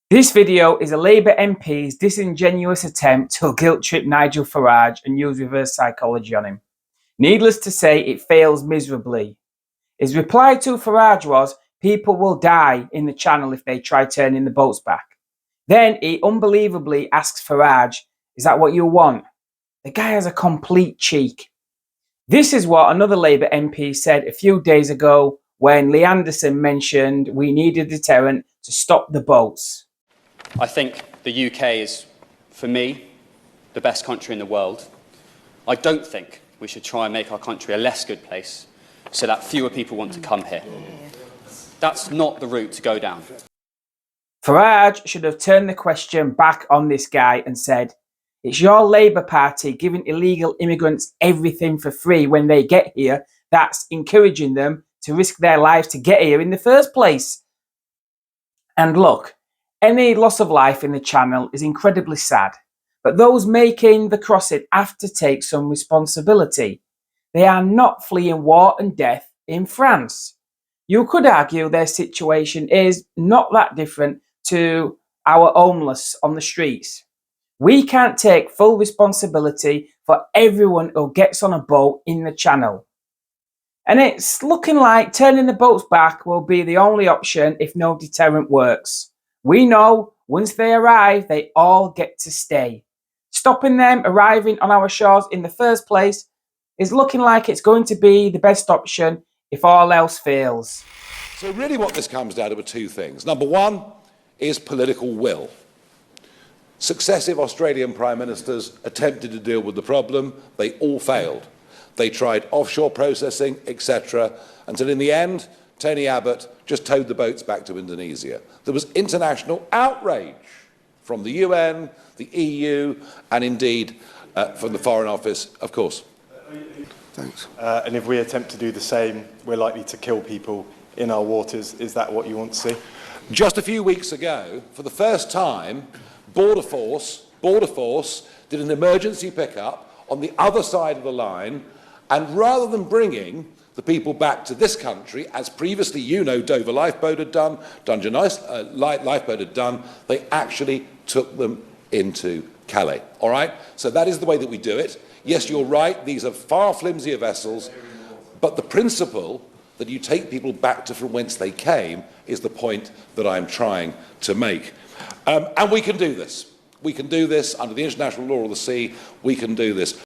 This video is a Labour MP's disingenuous attempt to guilt trip Nigel Farage and use reverse psychology on him. Needless to say, it fails miserably. His reply to Farage was, "People will die in the channel if they try turning the boats back." Then he unbelievably asks Farage, "Is that what you want?" The guy has a complete cheek. This is what another Labour MP said a few days ago when Lee Anderson mentioned we need a deterrent to stop the boats. I think the UK is, for me, the best country in the world. I don't think we should try and make our country a less good place so that fewer people want to come here. That's not the route to go down. Farage should have turned the question back on this guy and said, "It's your Labour Party giving illegal immigrants everything for free when they get here that's encouraging them to risk their lives to get here in the first place." And look, any loss of life in the channel is incredibly sad, but those making the crossing have to take some responsibility. They are not fleeing war and death in France. You could argue their situation is not that different to our homeless on the streets. We can't take full responsibility for everyone who gets on a boat in the channel. And it's looking like turning the boats back will be the only option if no deterrent works. We know once they arrive, they all get to stay. Stopping them arriving on our shores in the first place is looking like it's going to be the best option if all else fails. So really what this comes down to are two things. Number one is political will. Successive Australian Prime Ministers attempted to deal with the problem. They all failed. They tried offshore processing, etc., until in the end, Tony Abbott just towed the boats back to Indonesia. There was international outrage from the UN, the EU, and indeed from the Foreign Office, of course. Thanks. And if we attempt to do the same, we're likely to kill people in our waters. Is that what you want to see? Just a few weeks ago, for the first time, Border Force did an emergency pickup on the other side of the line, and rather than bringing the people back to this country, as previously, you know, Dover Lifeboat had done, Dungeon Lifeboat had done, they actually took them into Calais, all right? So that is the way that we do it. Yes, you're right, these are far flimsier vessels, but the principle that you take people back to from whence they came is the point that I'm trying to make. And we can do this. We can do this under the international law of the sea. We can do this.